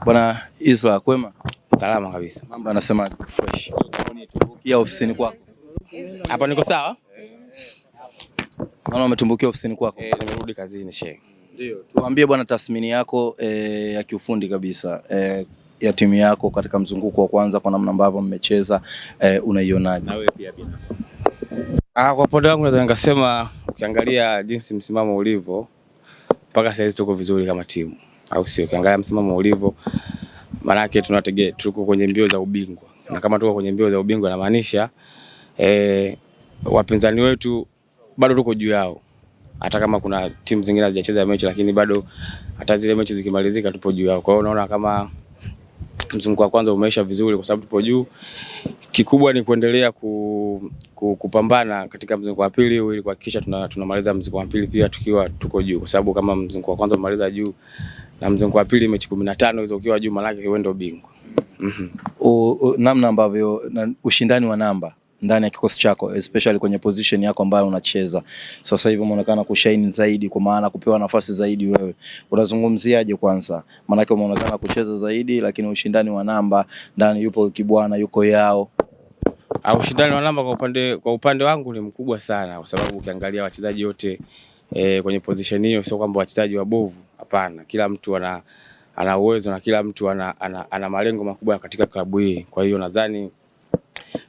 Bwana Isla, kwema? Salama kabisa. Mambo anasemaje? Fresh. Umetumbukia ofisini kwako? Hapa niko sawa? Naona umetumbukia ofisini kwako. Nimerudi kazini shehe. Ndio. Tuambie bwana, tathmini yako ya kiufundi kabisa ya timu yako katika mzunguko wa kwanza, kwa namna ambavyo mmecheza, unaionaje? Na wewe pia binafsi. Kwa upande wangu naweza nikasema ukiangalia jinsi msimamo ulivyo mpaka sasa hivi tuko vizuri kama timu. Au sio? Ukiangalia msimamo ulivyo, maana yake tuko kwenye mbio za ubingwa. Na kama tuko kwenye mbio za ubingwa inamaanisha wapinzani wetu bado tuko juu yao. Hata kama kuna timu zingine hazijacheza mechi, lakini bado hata zile mechi zikimalizika tupo juu yao. Kwa hiyo unaona kama mzunguko wa kwanza umeisha vizuri kwa sababu tupo juu. Kikubwa ni kuendelea kupambana katika mzunguko wa pili ili kuhakikisha tunamaliza mzunguko wa pili pia tukiwa tuko juu, kwa sababu kama mzunguko wa kwanza umaliza juu na mzunguko wa pili mechi 15 hizo ukiwa juu, maana yake wewe ndio bingwa. Namna ambavyo ushindani wa namba ndani ya kikosi chako, especially kwenye position yako ambayo unacheza sasa hivi, umeonekana kushine zaidi, kwa maana kupewa nafasi zaidi. Wewe unazungumziaje kwanza? Maana yake umeonekana kucheza zaidi, lakini ushindani wa namba ndani, yupo Kibwana, yuko Yao. Ushindani wa namba kwa upande wangu ni mkubwa sana, kwa sababu ukiangalia wachezaji wote kwenye position hiyo, sio kwamba wachezaji wabovu, hapana. Kila mtu ana uwezo na kila mtu ana malengo makubwa katika klabu hii. Kwa hiyo nadhani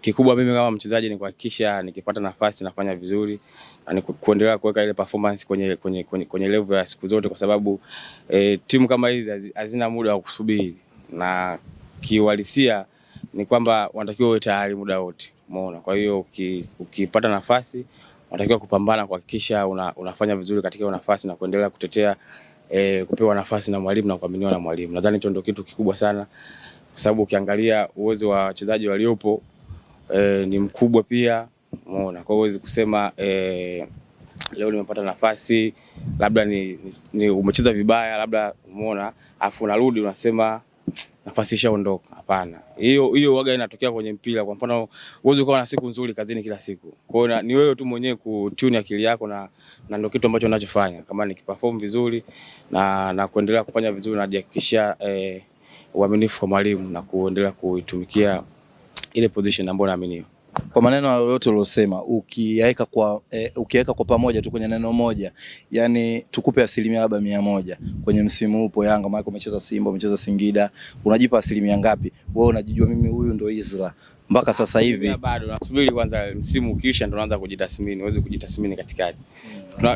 kikubwa mimi kama mchezaji ni kuhakikisha nikipata nafasi nafanya vizuri na ni kuendelea kuweka ile performance kwenye level ya siku zote, kwa sababu timu kama hizi hazina muda wa kusubiri, na kiuhalisia ni kwamba wanatakiwa uwe tayari muda wote, umeona. Kwa hiyo ukipata nafasi unatakiwa kupambana kuhakikisha unafanya vizuri katika hiyo nafasi na kuendelea kutetea kupewa nafasi na mwalimu na kuaminiwa na mwalimu. Nadhani hicho ndio kitu kikubwa sana, kwa sababu ukiangalia uwezo wa wachezaji waliopo ni mkubwa pia, umeona. Kwa hiyo huwezi kusema leo nimepata nafasi labda ni umecheza vibaya labda, umeona, afu unarudi unasema nafasi ishaondoka. Hapana. Hiyo waga inatokea kwenye mpira. Kwa mfano uwezo ukawa na siku nzuri kazini kila siku. Kwa hiyo ni wewe tu mwenyewe kutune akili yako na ndio kitu ambacho ninachofanya. Kama nikiperform vizuri na kuendelea kufanya vizuri, najihakikishia uaminifu kwa mwalimu na kuendelea kuitumikia ile position ambayo naamini. Kwa maneno yote uliyosema, ukiweka kwa pamoja tu kwenye neno moja, yani tukupe 100% kwenye msimu upo Yanga, maana umecheza Simba, umecheza Singida, unajipa 100% ngapi? Wewe unajijua, mimi huyu ndo Isla mpaka sasa hivi? Bado nasubiri kwanza msimu ukiisha ndo naanza kujitathmini. Uweze kujitathmini katikati.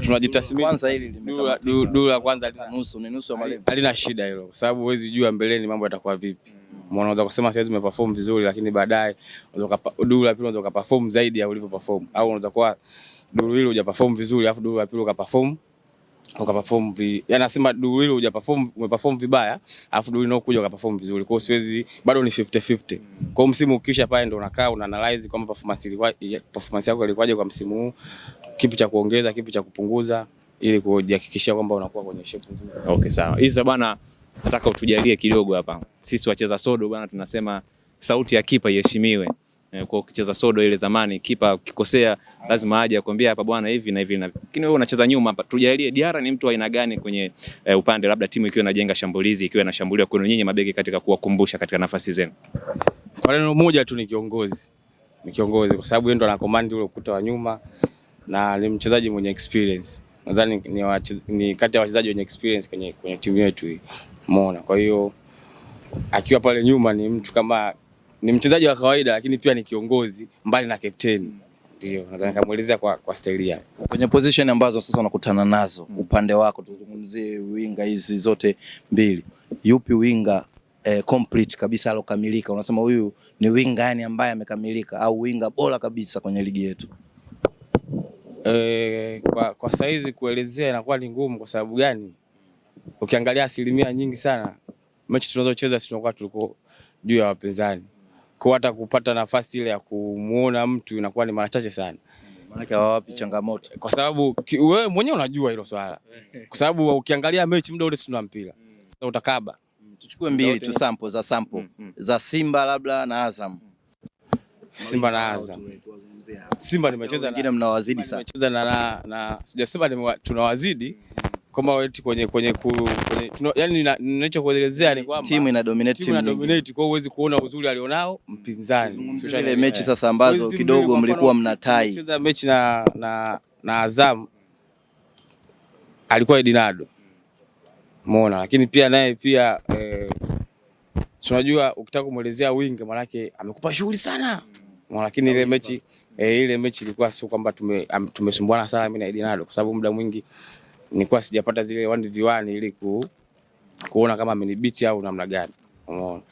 Tunajitathmini kwanza, hili limetamatika. Dula kwanza nusu ya malengo. Halina shida hilo, kwa sababu huwezi jua mbeleni mambo yatakuwa vipi. Unaweza kusema sasa umeperform vizuri, lakini baadaye duru pili unaweza kuperform zaidi ya ulivyo perform, au unaweza kuwa duru hilo hujaperform vizuri afu duru pili ukaperform yani nasema duru hilo hujaperform, umeperform vibaya afu duru inayokuja ukaperform vizuri. Kwa hiyo siwezi, bado ni 50-50. Kwa hiyo msimu ukisha pale ndo unakaa una analyze kwamba performance yako ilikuwaje kwa msimu huu, kipi cha kuongeza, kipi cha kupunguza, ili kujihakikishia kwamba unakuwa kwenye shape nzuri. Okay, sawa. Isa bwana, nataka utujalie kidogo hapa. Sisi wacheza sodo bwana tunasema sauti ya kipa iheshimiwe. Kwa ukicheza sodo ile zamani, kipa ukikosea lazima aje akwambia hapa bwana hivi na hivi. Lakini wewe unacheza nyuma hapa. Tujalie Diarra ni mtu aina gani kwenye upande labda timu ikiwa inajenga shambulizi, ikiwa inashambulia kwenu nyinyi mabeki, katika kuwakumbusha katika nafasi zenu? Kwa neno moja tu, ni kiongozi. Ni kiongozi kwa sababu yeye ndo ana command ule ukuta wa nyuma na ni mchezaji mwenye experience. Nadhani ni kati ya wachezaji wenye experience kwenye timu yetu hii. Umeona. Kwa hiyo akiwa pale nyuma ni mtu kama ni mchezaji wa kawaida, lakini pia ni kiongozi mbali na captain. Ndio nadhani kumuelezea kwa style yake. Kwenye position ambazo sasa unakutana nazo, upande wako tuzungumzie winga hizi zote mbili. Yupi winga complete kabisa alokamilika? Unasema huyu ni winga yani ambaye amekamilika, au winga bora kabisa kwenye ligi yetu? Kwa saizi kuelezea inakuwa ni ngumu. Kwa sababu gani? Ukiangalia asilimia nyingi sana mechi tunazocheza sisi tunakuwa tuko juu ya wapinzani. Kwa hata kupata nafasi ile ya kumuona mtu inakuwa ni mara chache sana. Maana hawapi changamoto. Kwa sababu wewe mwenyewe unajua hilo swala. Kwa sababu ukiangalia mechi muda ule tuna mpira. Sasa utakaba. Tuchukue mbili tu sample za Simba labda na Azam. Simba na Azam. Simba nimecheza wengine mnawazidi sana. Nimecheza na sijasema tunawazidi, kama eti kwenye yani ninachokuelezea ni kwamba timu ina dominate, kwa hiyo huwezi kuona uzuri alionao mpinzani. Zile mechi sasa ambazo kidogo mlikuwa mnatai. Cheza mechi na Azam alikuwa Edinado. Umeona, lakini pia naye pia unajua ukitaka kumuelezea winga maana yake amekupa shughuli sana. Lakini ile mechi ilikuwa sio kwamba tumesumbuana sana mimi na Edinado, kwa sababu muda mwingi nilikuwa sijapata zile 1v1 ili kuona kama amenibiti au namna gani. Umeona.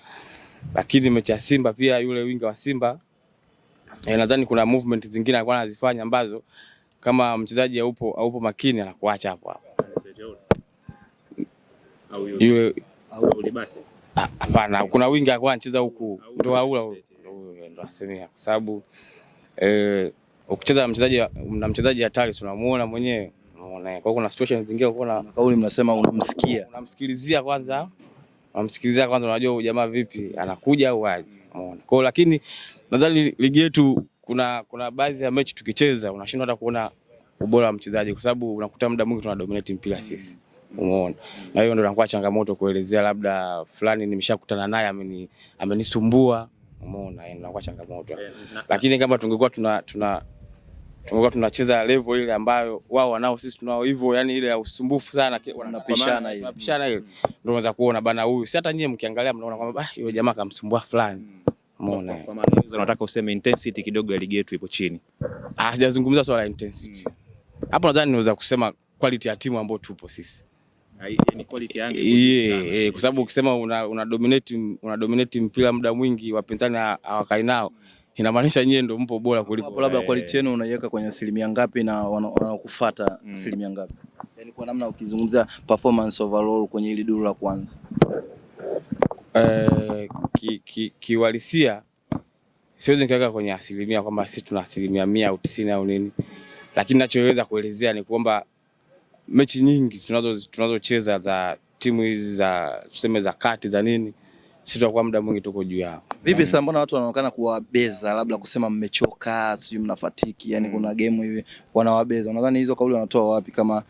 Lakini mechi ya Simba pia yule winga wa Simba nadhani kuna movement zingine alikuwa anazifanya ambazo kama mchezaji haupo makini anakuacha hapo hapo. Yule basi. Hapana, kuna winga alikuwa anacheza huku ndo huyo ndo asemea, kwa sababu ukicheza na mchezaji hatari unamuona mwenyewe. Unaona, kwa hiyo kuna situation zingine unaona kauli mnasema unamsikilizia kwanza, unajua huyu jamaa vipi anakuja au aje. Unaona, kwa hiyo lakini nadhani ligi yetu kuna baadhi ya mechi tukicheza unashindwa hata kuona ubora wa mchezaji, kwa sababu unakuta muda mwingi tuna dominate mpira sisi. Umeona, na hiyo ndio inakuwa changamoto kuelezea labda fulani nimeshakutana naye amenisumbua. Umeona, inakuwa changamoto. Lakini kama tungekuwa tunacheza level ile ambayo wao wanao sisi tunao hivyo, yani ile ya usumbufu sana, wanapishana ile ndio unaweza kuona bana huyu, si hata nyie mkiangalia mnaona kwamba yule jamaa kamsumbua fulani. Umeona, kwa maana hizo nataka useme intensity kidogo ya ligi yetu ipo chini. Sijazungumza swala la intensity hapo, nadhani naweza kusema quality ya timu ambayo tupo sisi. Ni quality yangu kwa sababu ukisema una dominate mpira muda mwingi wapinzani hawakai nao, inamaanisha nyie ndio mpo bora kuliko. Hapo labda quality yenu unaiweka kwenye asilimia ngapi na wanaokufuata asilimia ngapi? Yaani kwa namna ukizungumzia performance overall kwenye ile duru la kwanza. Kiwalisia siwezi nikaweka kwenye asilimia kwamba sisi tuna asilimia 100 au 90 au nini, lakini ninachoweza kuelezea ni kwamba mechi nyingi tunazocheza za timu hizi za tuseme za kati za nini, sisi tutakuwa muda mwingi tuko juu yao. Vipi sasa, mbona watu wanaonekana kuwabeza, labda kusema mmechoka, sio mnafatiki, yani kuna game hivi wanawabeza? Nadhani hizo kauli wanatoa wapi kama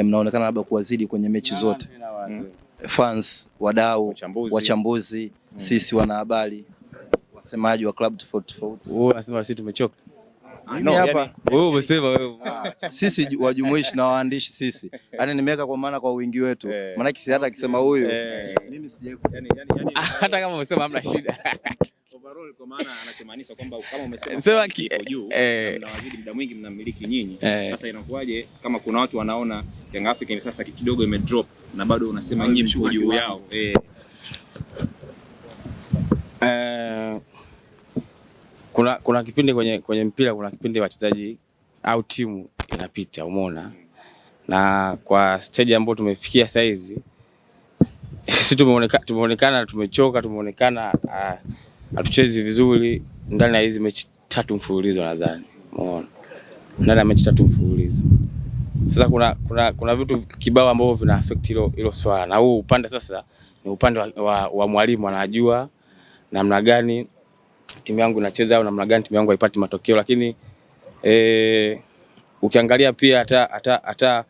mnaonekana labda kuwazidi kwenye mechi zote? Fans, wadau, wachambuzi, sisi wanahabari, wasemaji wa club tofauti. Wewe unasema sisi tumechoka? No, hapa wewe umesema wewe. Sisi wajumuishi na waandishi sisi. Yaani nimeweka kwa maana kwa wingi wetu. Maana si hata akisema huyu mimi sijai kusema. Yani hata kama umesema hamna shida. Overall kwa maana anachomaanisha kwamba kama umesema sema juu mnawazidi muda mwingi mnamiliki nyinyi. Sasa inakuwaje kama kuna watu wanaona Young African sasa kidogo imedrop na bado unasema nyinyi mko juu yao? Kuna kipindi kwenye mpira, kuna kipindi wachezaji au timu inapita, umeona. Na kwa stage ambayo tumefikia sasa hizi sisi tumeonekana tumechoka, tumeonekana hatuchezi vizuri ndani ya hizi mechi 3 mfululizo nadhani. Umeona? Ndani ya mechi 3 mfululizo. Sasa kuna vitu kibao ambavyo vina affect hilo swala. Na huu upande sasa ni upande wa mwalimu, anajua namna gani timu yangu inacheza au namna gani timu yangu haipati matokeo. Lakini ukiangalia pia hata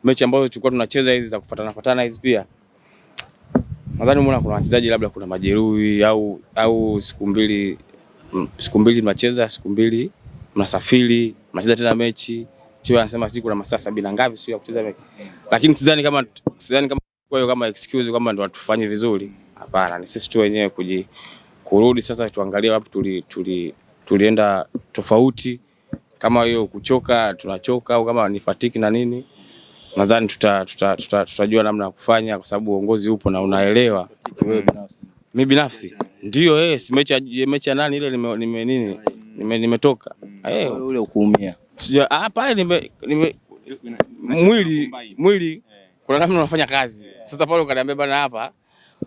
mechi ambazo tulikuwa tunacheza hizi za kufuatana hizi pia nadhani umeona kuna wachezaji labda kuna majeruhi au siku mbili tunacheza, siku mbili mnasafiri, mnacheza tena mechi. Sio anasema siku kuna masaa 70 ngapi sio ya kucheza mechi. Lakini sidhani kama kwa hiyo kama excuse kwamba ndio watufanye vizuri. Hapana, ni sisi tu wenyewe kurudi sasa tuangalie wapi tulienda tofauti. Kama hiyo kuchoka tunachoka au kama ni fatiki na nini, nadhani tutajua namna ya kufanya, kwa sababu uongozi upo na unaelewa. Mimi binafsi ndio mechi ya nani ile nimetoka ule kuumia. Sija pale mwili kuna namna unafanya kazi. Sasa pale ukaniambia bana, hapa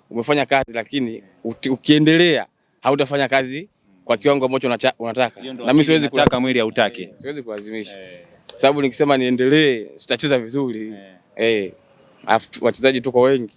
umefanya kazi lakini ukiendelea hautafanya kazi kwa kiwango ambacho unataka. Na mimi siwezi kutaka mwili hautaki. Siwezi kulazimisha. Sababu nikisema niendelee sitacheza vizuri. Wachezaji tuko wengi.